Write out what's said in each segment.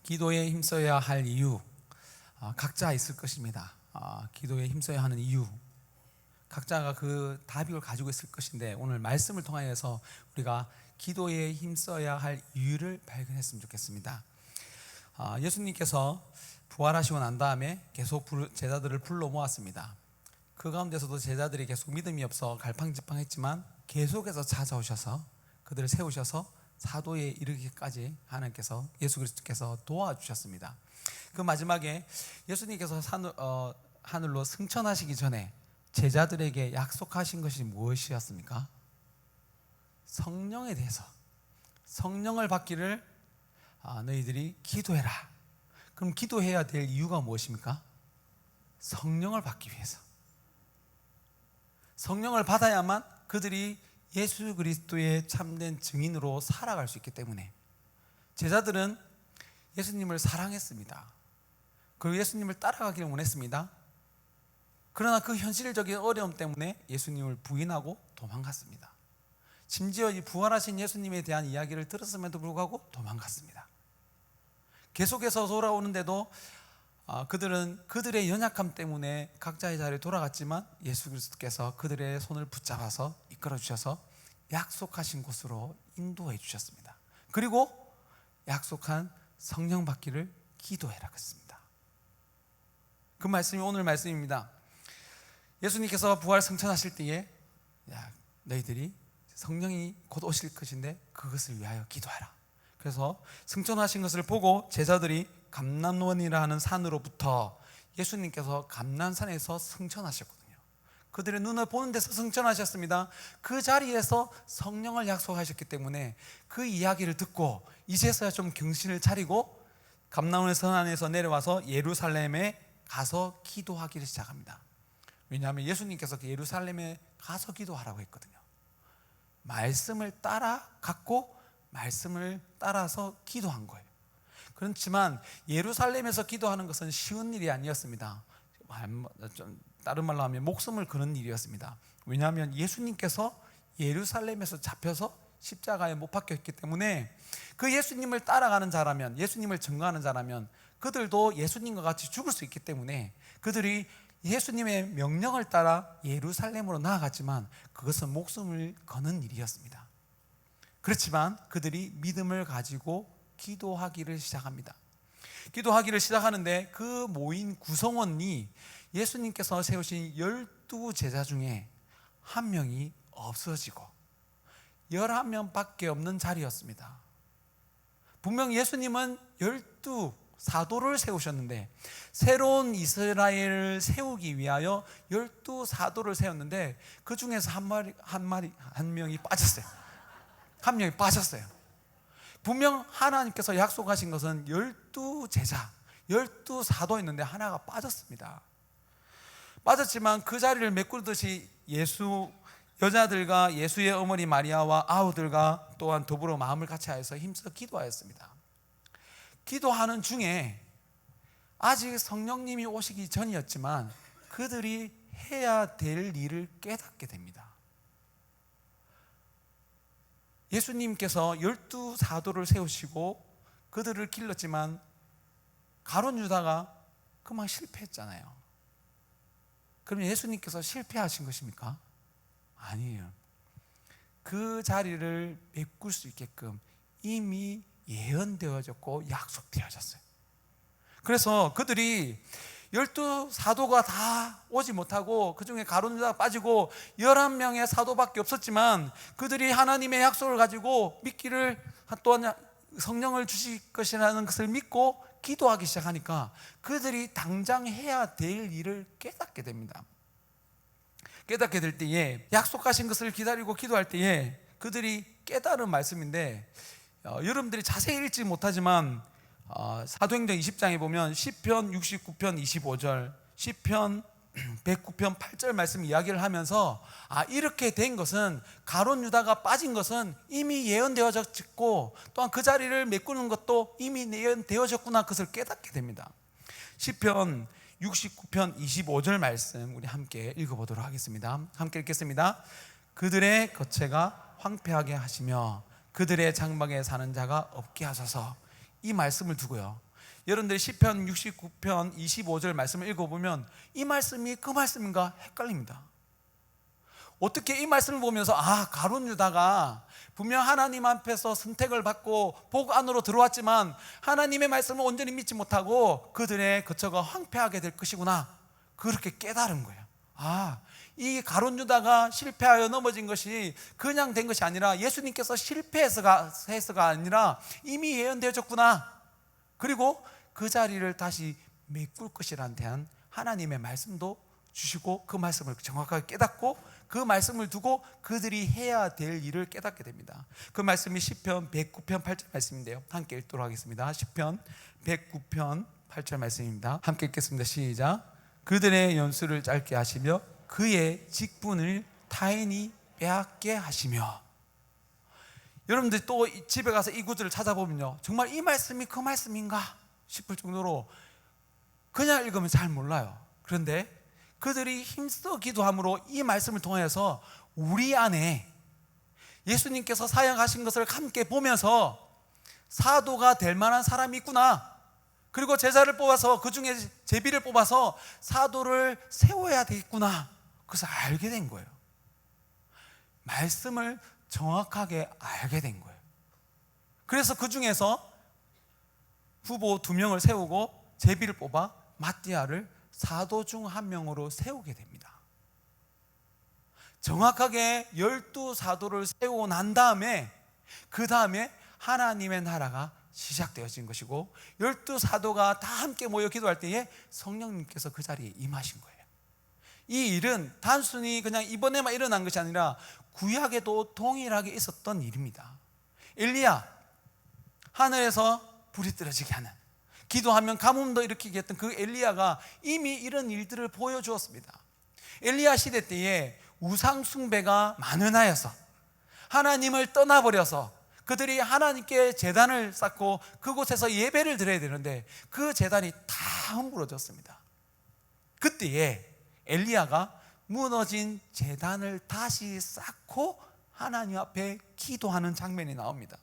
기도에 힘써야 할 이유, 각자 있을 것입니다. 기도에 힘써야 하는 이유, 각자가 그 답을 가지고 있을 것인데, 오늘 말씀을 통하여서 우리가 기도에 힘써야 할 이유를 발견했으면 좋겠습니다. 예수님께서 부활하시고 난 다음에 계속 제자들을 불러 모았습니다. 그 가운데서도 제자들이 계속 믿음이 없어 갈팡질팡했지만 계속해서 찾아오셔서 그들을 세우셔서 사도에 이르기까지 하나님께서, 예수 그리스도께서 도와주셨습니다. 그 마지막에 예수님께서 하늘로 승천하시기 전에 제자들에게 약속하신 것이 무엇이었습니까? 성령에 대해서, 성령을 받기를 너희들이 기도해라. 그럼 기도해야 될 이유가 무엇입니까? 성령을 받기 위해서. 성령을 받아야만 그들이 예수 그리스도의 참된 증인으로 살아갈 수 있기 때문에 제자들은 예수님을 사랑했습니다. 그리고 예수님을 따라가기를 원했습니다. 그러나 그 현실적인 어려움 때문에 예수님을 부인하고 도망갔습니다. 심지어 이 부활하신 예수님에 대한 이야기를 들었음에도 불구하고 도망갔습니다. 계속해서 돌아오는데도 그들은 그들의 연약함 때문에 각자의 자리에 돌아갔지만 예수 그리스도께서 그들의 손을 붙잡아서 이끌어 주셔서 약속하신 곳으로 인도해 주셨습니다. 그리고 약속한 성령 받기를 기도해라 했습니다. 그 말씀이 오늘 말씀입니다. 예수님께서 부활 승천하실 때에 너희들이 성령이 곧 오실 것인데 그것을 위하여 기도하라. 그래서 승천하신 것을 보고 제자들이 감람원이라 하는 산으로부터, 예수님께서 감람산에서 승천하셨거든요. 그들의 눈을 보는 데서 승천하셨습니다. 그 자리에서 성령을 약속하셨기 때문에 그 이야기를 듣고 이제서야 좀 정신을 차리고 감람원 산 안에서 내려와서 예루살렘에 가서 기도하기를 시작합니다. 왜냐하면 예수님께서 그 예루살렘에 가서 기도하라고 했거든요. 말씀을 따라갔고 말씀을 따라서 기도한 거예요. 그렇지만 예루살렘에서 기도하는 것은 쉬운 일이 아니었습니다. 다른 말로 하면 목숨을 거는 일이었습니다. 왜냐하면 예수님께서 예루살렘에서 잡혀서 십자가에 못 박혔기 때문에 그 예수님을 따라가는 자라면, 예수님을 증거하는 자라면 그들도 예수님과 같이 죽을 수 있기 때문에 그들이 예수님의 명령을 따라 예루살렘으로 나아갔지만 그것은 목숨을 거는 일이었습니다. 그렇지만 그들이 믿음을 가지고 기도하기를 시작합니다. 기도하기를 시작하는데 그 모인 구성원이 예수님께서 세우신 12제자 중에 한 명이 없어지고 11명밖에 없는 자리였습니다. 분명 예수님은 12사도를 세우셨는데, 새로운 이스라엘을 세우기 위하여 12사도를 세웠는데 그 중에서 한 명이 빠졌어요. 한 명이 빠졌어요. 분명 하나님께서 약속하신 것은 12제자, 12사도였는데 하나가 빠졌습니다. 빠졌지만 그 자리를 메꾸듯이 여자들과 예수의 어머니 마리아와 아우들과 또한 더불어 마음을 같이 하여서 힘써 기도하였습니다. 기도하는 중에 아직 성령님이 오시기 전이었지만 그들이 해야 될 일을 깨닫게 됩니다. 예수님께서 12사도를 세우시고 그들을 길렀지만 가룟 유다가 그만 실패했잖아요. 그럼 예수님께서 실패하신 것입니까? 아니에요. 그 자리를 메꿀 수 있게끔 이미 예언되어졌고 약속되어졌어요. 그래서 그들이 12사도가 다 오지 못하고 그 중에 가룟 유다가 빠지고 11명의 사도밖에 없었지만 그들이 하나님의 약속을 가지고 믿기를, 또한 성령을 주실 것이라는 것을 믿고 기도하기 시작하니까 그들이 당장 해야 될 일을 깨닫게 됩니다. 깨닫게 될 때에, 약속하신 것을 기다리고 기도할 때에 그들이 깨달은 말씀인데, 여러분들이 자세히 읽지 못하지만 사도행전 20장에 보면 시편 69편 25절, 시편 109편 8절 말씀 이야기를 하면서 이렇게 된 것은, 가룟 유다가 빠진 것은 이미 예언되어졌고 또한 그 자리를 메꾸는 것도 이미 예언되어졌구나, 그것을 깨닫게 됩니다. 시편 69편 25절 말씀 우리 함께 읽어보도록 하겠습니다. 함께 읽겠습니다. 그들의 거처가 황폐하게 하시며 그들의 장막에 사는 자가 없게 하소서. 이 말씀을 두고요, 여러분들이 시편 69편 25절 말씀을 읽어보면 이 말씀이 그 말씀인가 헷갈립니다. 어떻게 이 말씀을 보면서 가룟 유다가 분명 하나님 앞에서 선택을 받고 복 안으로 들어왔지만 하나님의 말씀을 온전히 믿지 못하고 그들의 거처가 황폐하게 될 것이구나, 그렇게 깨달은 거예요. 이 가룟 유다가 실패하여 넘어진 것이 그냥 된 것이 아니라 예수님께서 실패해서가 아니라 이미 예언되어졌구나. 그리고 그 자리를 다시 메꿀 것이라는 대한 하나님의 말씀도 주시고 그 말씀을 정확하게 깨닫고 그 말씀을 두고 그들이 해야 될 일을 깨닫게 됩니다. 그 말씀이 시편 109편 8절 말씀인데요, 함께 읽도록 하겠습니다. 시편 109편 8절 말씀입니다. 함께 읽겠습니다. 시작. 그들의 연수를 짧게 하시며 그의 직분을 타인이 빼앗게 하시며. 여러분들 또 집에 가서 이 구절을 찾아보면요, 정말 이 말씀이 그 말씀인가 싶을 정도로 그냥 읽으면 잘 몰라요. 그런데 그들이 힘써 기도함으로 이 말씀을 통해서 우리 안에 예수님께서 사역하신 것을 함께 보면서 사도가 될 만한 사람이 있구나, 그리고 제자를 뽑아서 그 중에 제비를 뽑아서 사도를 세워야 되겠구나, 그래서 알게 된 거예요. 말씀을 정확하게 알게 된 거예요. 그래서 그 중에서 후보 2명을 세우고 제비를 뽑아 마띠아를 사도 중 한 명으로 세우게 됩니다. 정확하게 12사도를 세우고 난 다음에 그 다음에 하나님의 나라가 시작되어진 것이고 12사도가 다 함께 모여 기도할 때에 성령님께서 그 자리에 임하신 거예요. 이 일은 단순히 그냥 이번에만 일어난 것이 아니라 구약에도 동일하게 있었던 일입니다. 엘리야, 하늘에서 불이 떨어지게 하는, 기도하면 가뭄도 일으키게 했던 그 엘리야가 이미 이런 일들을 보여주었습니다. 엘리야 시대 때에 우상 숭배가 만연하여서 하나님을 떠나버려서 그들이 하나님께 제단을 쌓고 그곳에서 예배를 드려야 되는데 그 제단이 다 허물어졌습니다. 그때에 엘리야가 무너진 제단을 다시 쌓고 하나님 앞에 기도하는 장면이 나옵니다.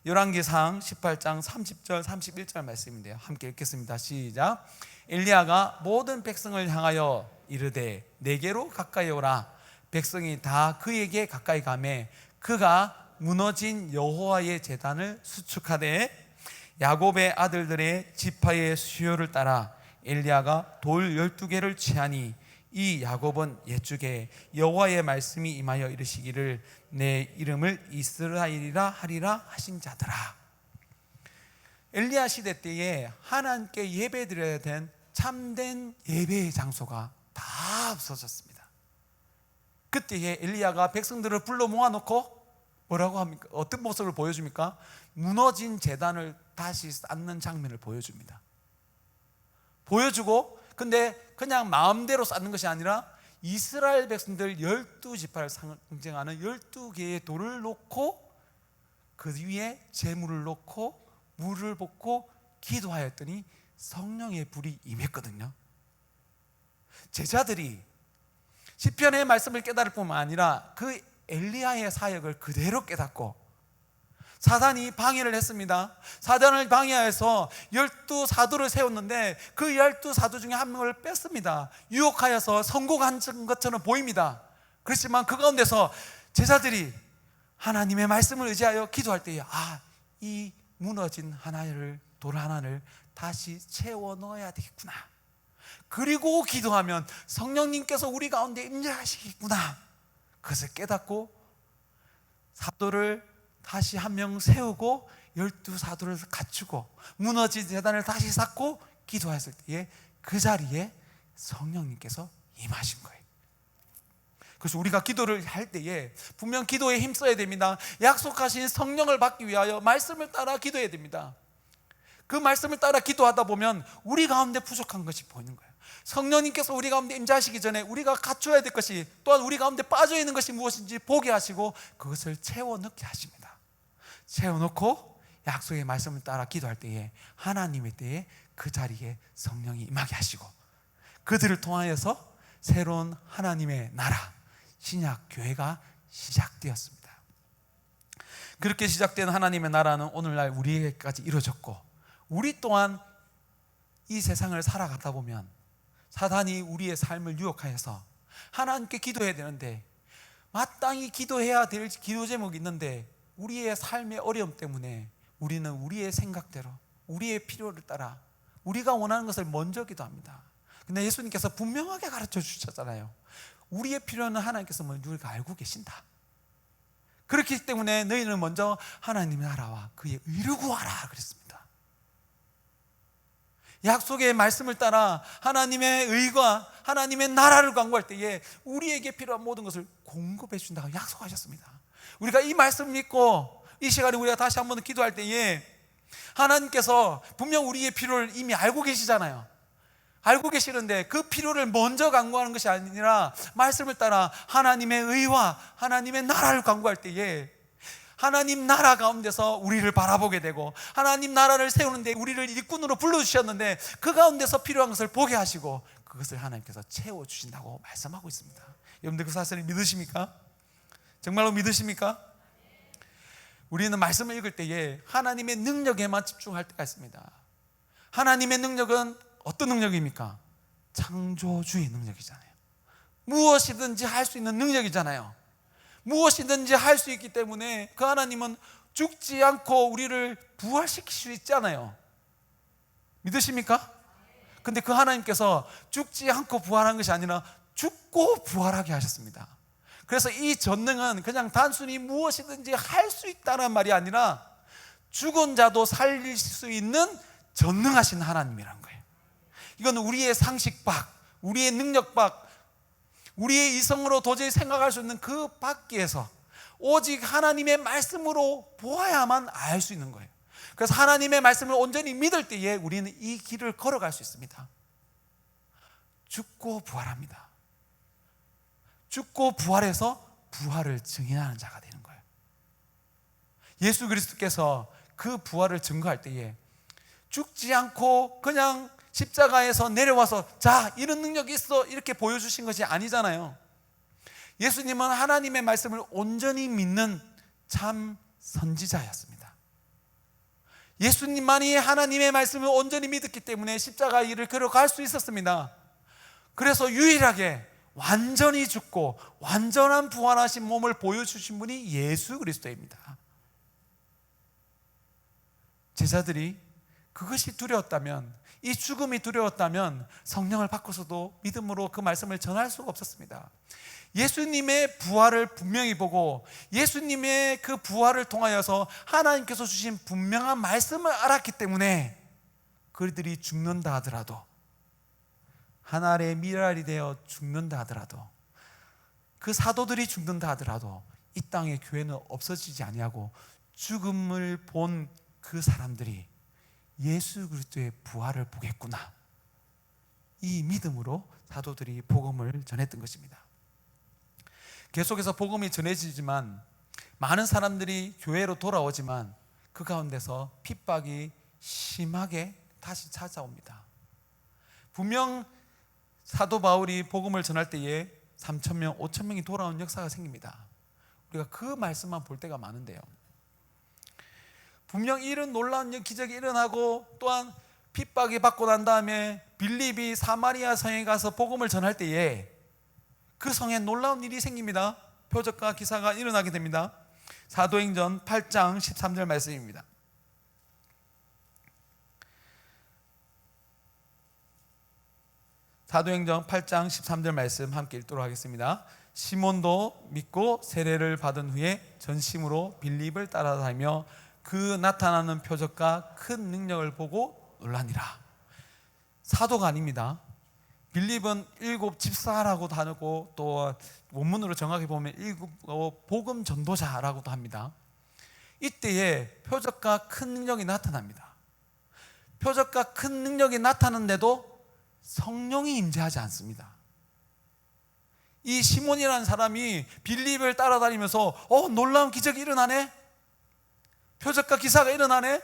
열왕기상 18장 30절 31절 말씀인데요, 함께 읽겠습니다. 시작. 엘리야가 모든 백성을 향하여 이르되 내게로 가까이 오라. 백성이 다 그에게 가까이 가매 그가 무너진 여호와의 제단을 수축하되 야곱의 아들들의 지파의 수요를 따라 엘리야가 돌 12개를 취하니 이 야곱은 옛주에 여호와의 말씀이 임하여 이르시기를 내 이름을 이스라엘이라 하리라 하신 자들아. 엘리야 시대 때에 하나님께 예배드려야 된 참된 예배의 장소가 다 없어졌습니다. 그때에 엘리야가 백성들을 불러 모아놓고 뭐라고 합니까? 어떤 모습을 보여줍니까? 무너진 제단을 다시 쌓는 장면을 보여줍니다. 보여주고, 근데 그냥 마음대로 쌓는 것이 아니라 이스라엘 백성들 12지파를 상징하는 12개의 돌을 놓고 그 위에 재물을 놓고 물을 붓고 기도하였더니 성령의 불이 임했거든요. 제자들이 시편의 말씀을 깨달을 뿐만 아니라 그 엘리야의 사역을 그대로 깨닫고 사단이 방해를 했습니다. 사단을 방해해서 12사도를 세웠는데 그 12사도 중에 한 명을 뺐습니다. 유혹하여서 성공한 것처럼 보입니다. 그렇지만 그 가운데서 제자들이 하나님의 말씀을 의지하여 기도할 때에 이 무너진 돌 하나를 다시 채워 넣어야 되겠구나, 그리고 기도하면 성령님께서 우리 가운데 임재하시겠구나, 그것을 깨닫고 사도를 다시 한 명 세우고 12사도를 갖추고 무너진 제단을 다시 쌓고 기도했을 때에 그 자리에 성령님께서 임하신 거예요. 그래서 우리가 기도를 할 때에 분명 기도에 힘써야 됩니다. 약속하신 성령을 받기 위하여 말씀을 따라 기도해야 됩니다. 그 말씀을 따라 기도하다 보면 우리 가운데 부족한 것이 보이는 거예요. 성령님께서 우리 가운데 임재하시기 전에 우리가 갖춰야 될 것이, 또한 우리 가운데 빠져있는 것이 무엇인지 보게 하시고 그것을 채워넣게 하십니다. 채워놓고 약속의 말씀을 따라 기도할 때에 하나님의 때에 그 자리에 성령이 임하게 하시고 그들을 통하여서 새로운 하나님의 나라, 신약 교회가 시작되었습니다. 그렇게 시작된 하나님의 나라는 오늘날 우리에게까지 이루어졌고 우리 또한 이 세상을 살아가다 보면 사단이 우리의 삶을 유혹하여서 하나님께 기도해야 되는데, 마땅히 기도해야 될 기도 제목이 있는데 우리의 삶의 어려움 때문에 우리는 우리의 생각대로, 우리의 필요를 따라 우리가 원하는 것을 먼저 기도합니다. 근데 예수님께서 분명하게 가르쳐 주셨잖아요. 우리의 필요는 하나님께서 먼저 우리가 알고 계신다. 그렇기 때문에 너희는 먼저 하나님의 나라와 그의 의를 구하라 그랬습니다. 약속의 말씀을 따라 하나님의 의가, 하나님의 나라를 강구할 때에 우리에게 필요한 모든 것을 공급해 준다고 약속하셨습니다. 우리가 이 말씀 믿고 이 시간에 우리가 다시 한번 기도할 때에 하나님께서 분명 우리의 필요를 이미 알고 계시잖아요. 알고 계시는데 그 필요를 먼저 강구하는 것이 아니라 말씀을 따라 하나님의 의와 하나님의 나라를 강구할 때에 하나님 나라 가운데서 우리를 바라보게 되고, 하나님 나라를 세우는데 우리를 일꾼으로 불러주셨는데 그 가운데서 필요한 것을 보게 하시고 그것을 하나님께서 채워주신다고 말씀하고 있습니다. 여러분들 그 사실을 믿으십니까? 정말로 믿으십니까? 우리는 말씀을 읽을 때에 하나님의 능력에만 집중할 때가 있습니다. 하나님의 능력은 어떤 능력입니까? 창조주의 능력이잖아요. 무엇이든지 할 수 있는 능력이잖아요. 무엇이든지 할 수 있기 때문에 그 하나님은 죽지 않고 우리를 부활시킬 수 있잖아요. 믿으십니까? 근데 그 하나님께서 죽지 않고 부활한 것이 아니라 죽고 부활하게 하셨습니다. 그래서 이 전능은 그냥 단순히 무엇이든지 할 수 있다는 말이 아니라 죽은 자도 살릴 수 있는 전능하신 하나님이란 거예요. 이건 우리의 상식 밖, 우리의 능력 밖, 우리의 이성으로 도저히 생각할 수 있는 그 밖에서 오직 하나님의 말씀으로 보아야만 알 수 있는 거예요. 그래서 하나님의 말씀을 온전히 믿을 때에 우리는 이 길을 걸어갈 수 있습니다. 죽고 부활합니다. 죽고 부활해서 부활을 증인하는 자가 되는 거예요. 예수 그리스도께서 그 부활을 증거할 때에 죽지 않고 그냥 십자가에서 내려와서 자, 이런 능력이 있어 이렇게 보여주신 것이 아니잖아요. 예수님은 하나님의 말씀을 온전히 믿는 참 선지자였습니다. 예수님만이 하나님의 말씀을 온전히 믿었기 때문에 십자가 일을 걸어갈 수 있었습니다. 그래서 유일하게 완전히 죽고 완전한 부활하신 몸을 보여주신 분이 예수 그리스도입니다. 제자들이 그것이 두려웠다면, 이 죽음이 두려웠다면 성령을 받고서도 믿음으로 그 말씀을 전할 수가 없었습니다. 예수님의 부활을 분명히 보고 예수님의 그 부활을 통하여서 하나님께서 주신 분명한 말씀을 알았기 때문에 그들이 죽는다 하더라도, 한 알의 밀알이 되어 죽는다 하더라도, 그 사도들이 죽는다 하더라도 이 땅의 교회는 없어지지 아니하고 죽음을 본 그 사람들이 예수 그리스도의 부활을 보겠구나, 이 믿음으로 사도들이 복음을 전했던 것입니다. 계속해서 복음이 전해지지만 많은 사람들이 교회로 돌아오지만 그 가운데서 핍박이 심하게 다시 찾아옵니다. 분명 사도 바울이 복음을 전할 때에 3,000명, 5,000명이 돌아온 역사가 생깁니다. 우리가 그 말씀만 볼 때가 많은데요, 분명 이런 놀라운 기적이 일어나고 또한 핍박이 받고 난 다음에 빌립이 사마리아 성에 가서 복음을 전할 때에 그 성에 놀라운 일이 생깁니다. 표적과 기사가 일어나게 됩니다. 사도행전 8장 13절 말씀입니다. 사도행전 8장 13절 말씀 함께 읽도록 하겠습니다. 시몬도 믿고 세례를 받은 후에 전심으로 빌립을 따라다니며 그 나타나는 표적과 큰 능력을 보고 놀라니라. 사도가 아닙니다. 빌립은 7 집사라고도 하고 또 원문으로 정확히 보면 7 복음 전도자라고도 합니다. 이때에 표적과 큰 능력이 나타납니다. 표적과 큰 능력이 나타났는데도 성령이 임재하지 않습니다. 이 시몬이라는 사람이 빌립을 따라다니면서 놀라운 기적이 일어나네, 표적과 기사가 일어나네,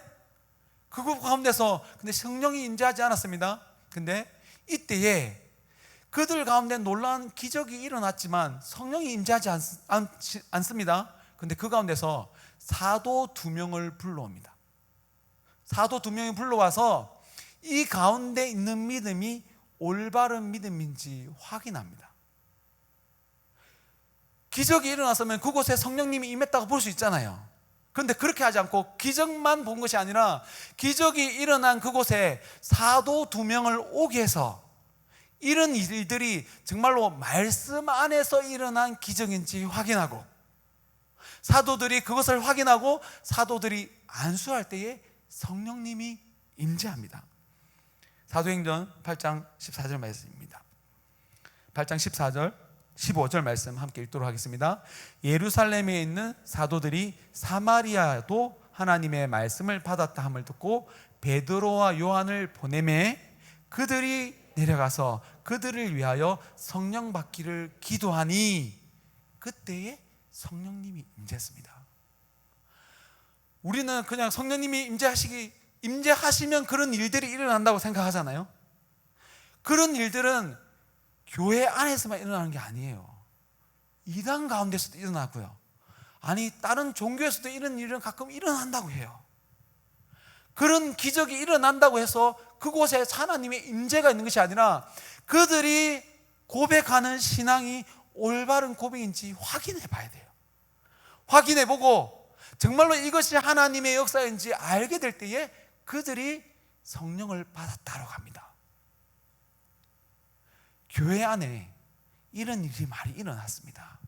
그거 가운데서 근데 성령이 임재하지 않았습니다. 근데 이때에 그들 가운데 놀라운 기적이 일어났지만 성령이 임재하지 않습니다. 근데 그 가운데서 사도 2명을 불러옵니다. 사도 2명이 불러와서 이 가운데 있는 믿음이 올바른 믿음인지 확인합니다. 기적이 일어났으면 그곳에 성령님이 임했다고 볼 수 있잖아요. 그런데 그렇게 하지 않고 기적만 본 것이 아니라 기적이 일어난 그곳에 사도 2명을 오게 해서 이런 일들이 정말로 말씀 안에서 일어난 기적인지 확인하고, 사도들이 그것을 확인하고 사도들이 안수할 때에 성령님이 임재합니다. 사도행전 8장 14절 말씀입니다. 8장 14절 15절 말씀 함께 읽도록 하겠습니다. 예루살렘에 있는 사도들이 사마리아도 하나님의 말씀을 받았다 함을 듣고 베드로와 요한을 보내매 그들이 내려가서 그들을 위하여 성령 받기를 기도하니 그때에 성령님이 임재했습니다. 우리는 그냥 성령님이 임재하시면 그런 일들이 일어난다고 생각하잖아요. 그런 일들은 교회 안에서만 일어나는 게 아니에요. 이단 가운데서도 일어나고요. 아니 다른 종교에서도 이런 일은 가끔 일어난다고 해요. 그런 기적이 일어난다고 해서 그곳에 하나님의 임재가 있는 것이 아니라 그들이 고백하는 신앙이 올바른 고백인지 확인해 봐야 돼요. 확인해 보고 정말로 이것이 하나님의 역사인지 알게 될 때에 그들이 성령을 받았다고 합니다. 교회 안에 이런 일이 많이 일어났습니다.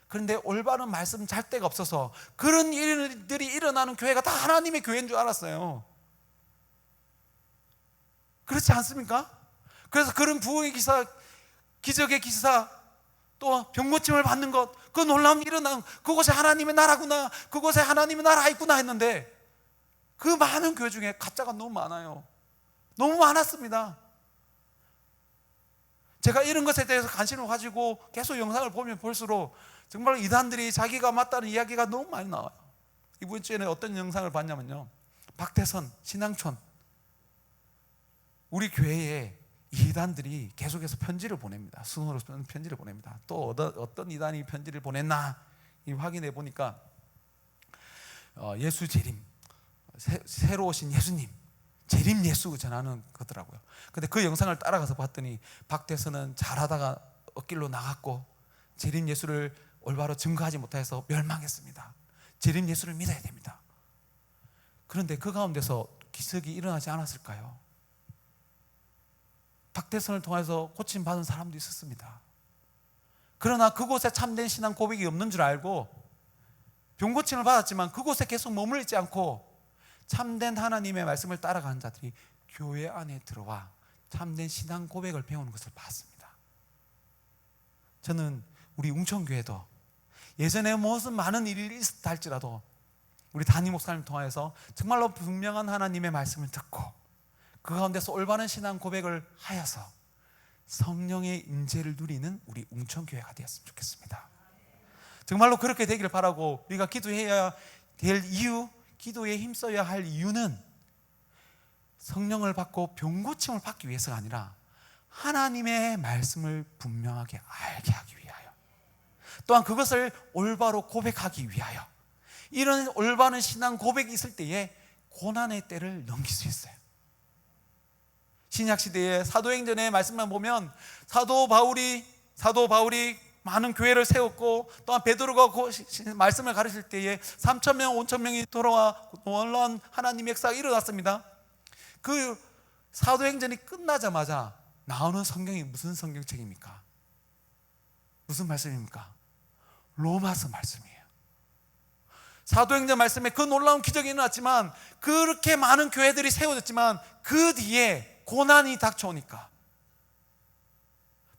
그런데 올바른 말씀 잘 데가 없어서 그런 일들이 일어나는 교회가 다 하나님의 교회인 줄 알았어요. 그렇지 않습니까? 그래서 그런 부흥의 기사, 기적의 기사, 또 병고침을 받는 것, 그 놀라움이 일어나는 그곳에 하나님의 나라구나, 그곳에 하나님의 나라 있구나 했는데 그 많은 교회 중에 가짜가 너무 많아요. 너무 많았습니다. 제가 이런 것에 대해서 관심을 가지고 계속 영상을 보면 볼수록 정말 이단들이 자기가 맞다는 이야기가 너무 많이 나와요. 이번 주에는 어떤 영상을 봤냐면요, 박태선 신앙촌 우리 교회에 이단들이 계속해서 편지를 보냅니다. 순으로 편지를 보냅니다. 또 어떤 이단이 편지를 보냈나 확인해 보니까 예수 재림, 새로 오신 예수님 재림 예수 전하는 거더라고요. 근데 그 영상을 따라가서 봤더니 박태선은 잘하다가 엇길로 나갔고 재림 예수를 올바로 증거하지 못해서 멸망했습니다. 재림 예수를 믿어야 됩니다. 그런데 그 가운데서 기적이 일어나지 않았을까요? 박태선을 통해서 고침받은 사람도 있었습니다. 그러나 그곳에 참된 신앙 고백이 없는 줄 알고 병고침을 받았지만 그곳에 계속 머물지 않고 참된 하나님의 말씀을 따라가는 자들이 교회 안에 들어와 참된 신앙 고백을 배우는 것을 봤습니다. 저는 우리 웅천교회도 예전에 무슨 많은 일이 있었다 할지라도 우리 담임 목사님 통해서 정말로 분명한 하나님의 말씀을 듣고 그 가운데서 올바른 신앙 고백을 하여서 성령의 임재를 누리는 우리 웅천교회가 되었으면 좋겠습니다. 정말로 그렇게 되기를 바라고, 우리가 기도해야 될 이유, 기도에 힘써야 할 이유는 성령을 받고 병고침을 받기 위해서가 아니라 하나님의 말씀을 분명하게 알게 하기 위하여, 또한 그것을 올바로 고백하기 위하여, 이런 올바른 신앙 고백이 있을 때에 고난의 때를 넘길 수 있어요. 신약시대의 사도행전의 말씀만 보면 사도 바울이 많은 교회를 세웠고, 또한 베드로가 말씀을 가르칠 때에 3,000명, 5,000명이 돌아와 놀라운 하나님의 역사가 일어났습니다. 그 사도행전이 끝나자마자 나오는 성경이 무슨 성경책입니까? 무슨 말씀입니까? 로마서 말씀이에요. 사도행전 말씀에 그 놀라운 기적이 일어났지만, 그렇게 많은 교회들이 세워졌지만 그 뒤에 고난이 닥쳐오니까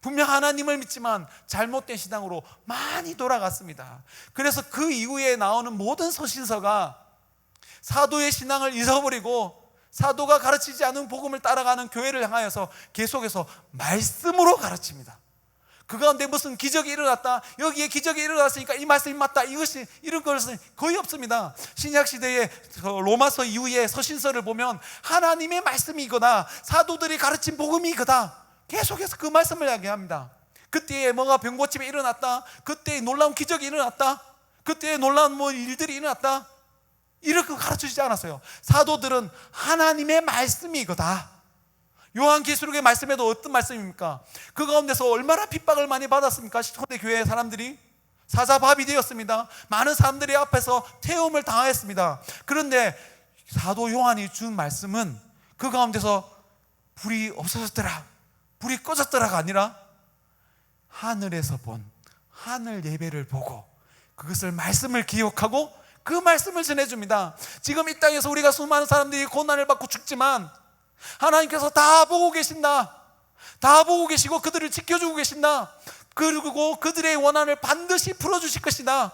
분명 하나님을 믿지만 잘못된 신앙으로 많이 돌아갔습니다. 그래서 그 이후에 나오는 모든 서신서가 사도의 신앙을 잊어버리고 사도가 가르치지 않은 복음을 따라가는 교회를 향하여서 계속해서 말씀으로 가르칩니다. 그 가운데 무슨 기적이 일어났다, 여기에 기적이 일어났으니까 이 말씀이 맞다, 이것이 이런 것은 거의 없습니다. 신약시대의 로마서 이후의 서신서를 보면 하나님의 말씀이 이거다, 사도들이 가르친 복음이 이거다, 계속해서 그 말씀을 이야기합니다. 그때에 뭐가 병고침이 일어났다, 그때에 놀라운 기적이 일어났다, 그때에 놀라운 일들이 일어났다. 이렇게 가르쳐주지 않았어요. 사도들은 하나님의 말씀이 이거다. 요한계시록의 말씀에도 어떤 말씀입니까? 그 가운데서 얼마나 핍박을 많이 받았습니까? 초대교회 사람들이 사자밥이 되었습니다. 많은 사람들이 앞에서 태움을 당하였습니다. 그런데 사도 요한이 준 말씀은 그 가운데서 불이 없어졌더라, 불이 꺼졌더라가 아니라 하늘에서 본 하늘 예배를 보고 그것을 말씀을 기억하고 그 말씀을 전해줍니다. 지금 이 땅에서 우리가 수많은 사람들이 고난을 받고 죽지만 하나님께서 다 보고 계신다, 다 보고 계시고 그들을 지켜주고 계신다, 그리고 그들의 원한을 반드시 풀어주실 것이다.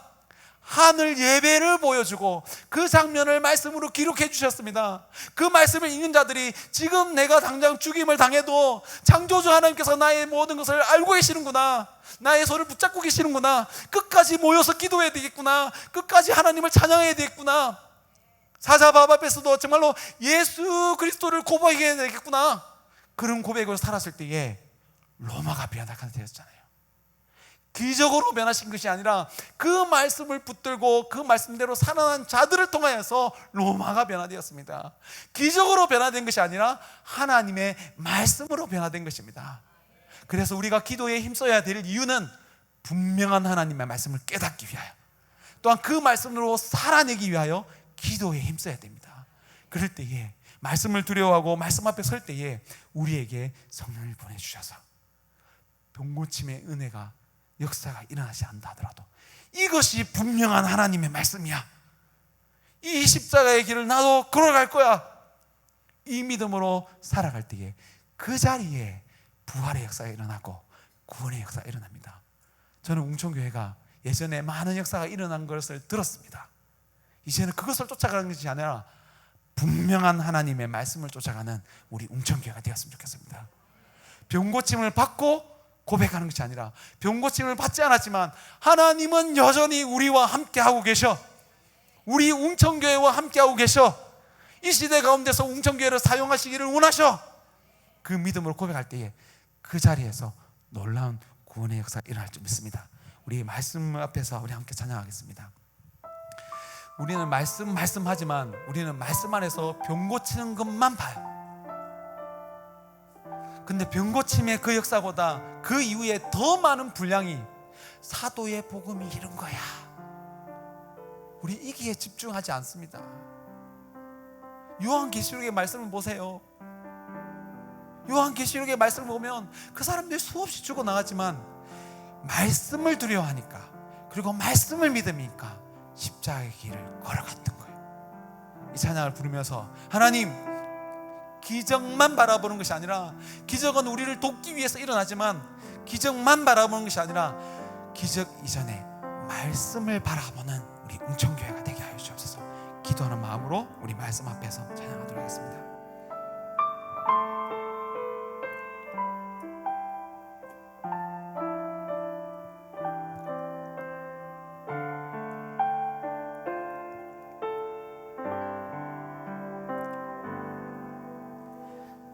하늘 예배를 보여주고 그 장면을 말씀으로 기록해 주셨습니다. 그 말씀을 읽는 자들이 지금 내가 당장 죽임을 당해도 창조주 하나님께서 나의 모든 것을 알고 계시는구나, 나의 손을 붙잡고 계시는구나, 끝까지 모여서 기도해야 되겠구나, 끝까지 하나님을 찬양해야 되겠구나, 사자밥 앞에서도 정말로 예수 그리스도를 고백해야 되겠구나, 그런 고백을 살았을 때에 로마가 변화가 되었잖아요. 기적으로 변하신 것이 아니라 그 말씀을 붙들고 그 말씀대로 살아난 자들을 통하여서 로마가 변화되었습니다. 기적으로 변화된 것이 아니라 하나님의 말씀으로 변화된 것입니다. 그래서 우리가 기도에 힘써야 될 이유는 분명한 하나님의 말씀을 깨닫기 위하여, 또한 그 말씀으로 살아내기 위하여 기도에 힘써야 됩니다. 그럴 때에 말씀을 두려워하고 말씀 앞에 설 때에 우리에게 성령을 보내주셔서 병고침의 은혜가 역사가 일어나지 않는다 하더라도 이것이 분명한 하나님의 말씀이야, 이 십자가의 길을 나도 걸어갈 거야, 이 믿음으로 살아갈 때에 그 자리에 부활의 역사가 일어나고 구원의 역사가 일어납니다. 저는 웅천교회가 예전에 많은 역사가 일어난 것을 들었습니다. 이제는 그것을 쫓아가는 것이 아니라 분명한 하나님의 말씀을 쫓아가는 우리 웅천교회가 되었으면 좋겠습니다. 병고침을 받고 고백하는 것이 아니라 병고침을 받지 않았지만 하나님은 여전히 우리와 함께하고 계셔, 우리 웅천교회와 함께하고 계셔, 이 시대 가운데서 웅천교회를 사용하시기를 원하셔. 그 믿음으로 고백할 때에 그 자리에서 놀라운 구원의 역사가 일어날 줄 믿습니다. 우리 말씀 앞에서 우리 함께 찬양하겠습니다. 우리는 말씀하지만 우리는 말씀 안에서 병 고치는 것만 봐요. 근데 병 고침의 그 역사보다 그 이후에 더 많은 분량이 사도의 복음이 이런 거야. 우리 이기에 집중하지 않습니다. 요한계시록의 말씀을 보세요. 요한계시록의 말씀을 보면 그 사람들이 수없이 죽어나갔지만 말씀을 두려워하니까, 그리고 말씀을 믿으니까 십자가의 길을 걸어갔던 거예요. 이 찬양을 부르면서 하나님, 기적만 바라보는 것이 아니라, 기적은 우리를 돕기 위해서 일어나지만 기적만 바라보는 것이 아니라 기적 이전에 말씀을 바라보는 우리 웅천교회가 되게 하여 주옵소서. 기도하는 마음으로 우리 말씀 앞에서 찬양하도록 하겠습니다.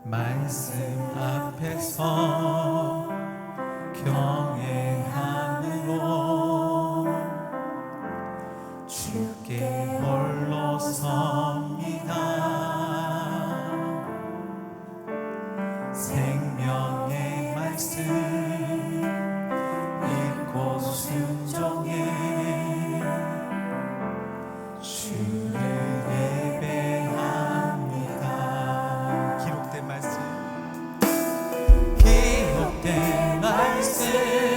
말씀 앞에서 경외함으로 주께 홀로 섭니다. 생명의 말씀 읽고 순종해 주를 기록된 말씀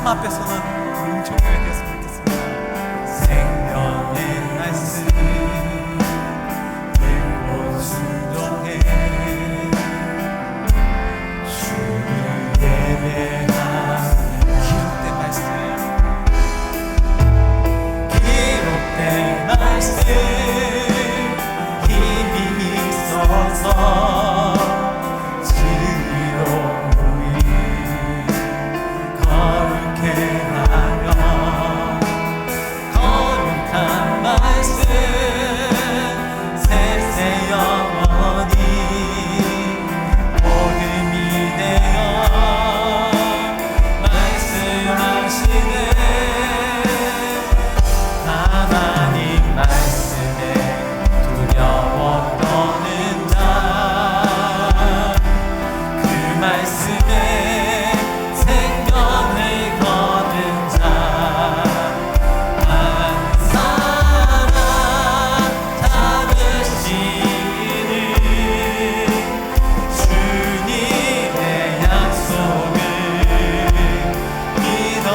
앞에서는 긍정되게 되었으면 좋겠습니다. 생명의 말씀 들고 순종해 주를 예배하는 기록된 말씀, 기록된 말씀 힘이 있어서 진리로 우리 거룩해 하며 거룩한 말씀 세세 영원히 복음이 되어 말씀하시네 하나님 말씀에 두려워 떠는 자 그 말씀에 생명을 거는 자 한 사람 잡으시는 주님의 약속을 믿어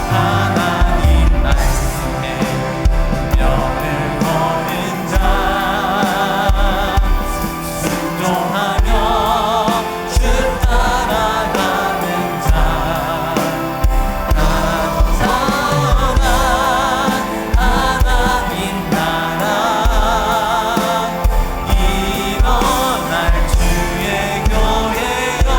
하나님 말씀에 명을 거는 자 순종하며 주 따라가는 자 감사한 하나님 나라 일어날 주의 교회여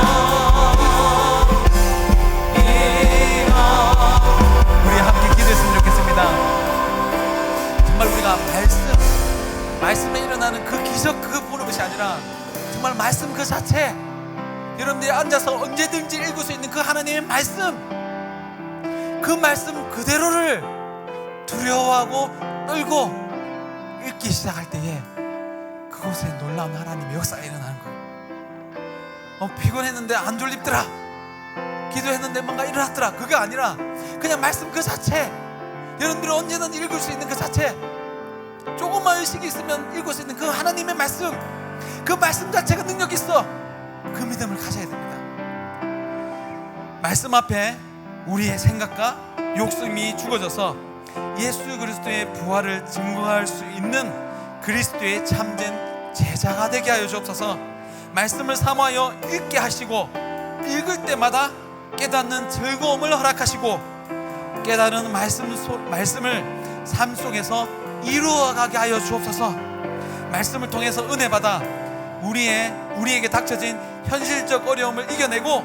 우리 함께 기도했으면 좋겠습니다. 정말 우리가 말씀에 일어나는 그 기적 그거 보는 것이 아니라 정말 말씀 그 자체, 여러분들이 앉아서 언제든지 읽을 수 있는 그 하나님의 말씀, 그 말씀 그대로를 두려워하고 떨고 읽기 시작할 때에 그곳에 놀라운 하나님의 역사가 일어나는 거예요. 피곤했는데 안 졸립더라, 기도했는데 뭔가 일어났더라, 그게 아니라 그냥 말씀 그 자체, 여러분들이 언제든 읽을 수 있는 그 자체, 조금만 의식이 있으면 읽을 수 있는 그 하나님의 말씀, 그 말씀 자체가 능력 있어. 그 믿음을 가져야 됩니다. 말씀 앞에 우리의 생각과 욕심이 죽어져서 예수 그리스도의 부활을 증거할 수 있는 그리스도의 참된 제자가 되게 하여 주옵소서. 말씀을 사모하여 읽게 하시고 읽을 때마다 깨닫는 즐거움을 허락하시고 깨달은 말씀을 삶 속에서 이루어가게 하여 주옵소서. 말씀을 통해서 은혜 받아 우리에게 닥쳐진 현실적 어려움을 이겨내고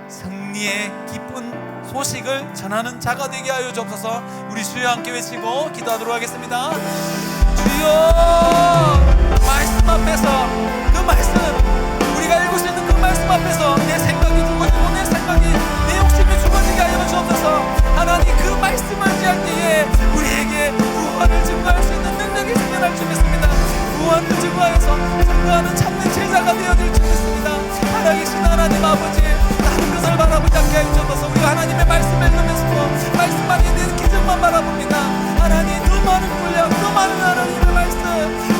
승리의 기쁜 소식을 전하는 자가 되게 하여 주옵소서. 우리 주여 함께 외치고 기도하도록 하겠습니다. 주여, 말씀 앞에서 그 말씀, 우리가 읽을 수 있는 그 말씀 앞에서 내 생각이 죽어지고 내 욕심이 죽어지게 하여 주옵소서. 하나님 그 말씀을 지할 때에 우리에게 구원을 증거할 수 있는 능력이 생겨날 줄 믿습니다. 구원을 증거해서 증거하는 참된 제자가 되어질 줄 믿습니다. 살아계신 하나님 아버지, 다른 것을 바라보지 않게 하여 주옵소서. 우리가 하나님의 말씀을 읽으면서도 말씀 안에 있는 기적만 바라봅니다. 하나님 그 많은 분량, 그 많은 하나님의 말씀,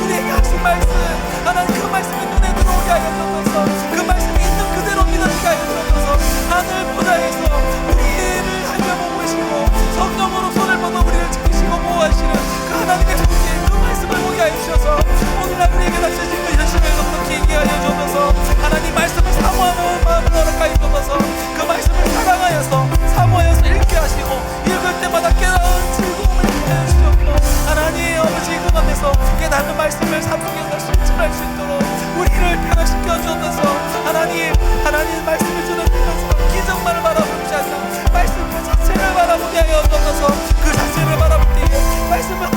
우리에게 하신 말씀, 하나님 그 말씀이 눈에 들어오게 하여 주옵소서. 그 말씀이 있는 그대로 믿어지게 하여 주옵소서. 하늘 보좌에서 우리를 살펴보고 계시고 성령으로 손을 뻗어 우리를 지키시고 보호하시는 그 하나님의 손길, 그 말씀을 보게 하여 주셔서 오늘날 우리에게 닥쳐진 그 현실을 넉넉히 얘기하여 주옵소서. 하나님 말씀을 사모하는 마음을 허락하여 주옵소서. 그 말씀을 사랑하여서 사모하여서 읽게 하시고 읽을 때마다 깨달은 즐거움을 하여 주옵소서. 하나님 아버지, 그 가운데서 깨닫는 말씀을 삶 속에서 실천할 수 있도록 우리를 변화시켜 주옵소서. 하나님 말씀을 주는 기적만을 바라보지 않나 말씀 그 자체를 바라보게 하여 주옵소서. 그 자체를 바라볼 때에 말씀을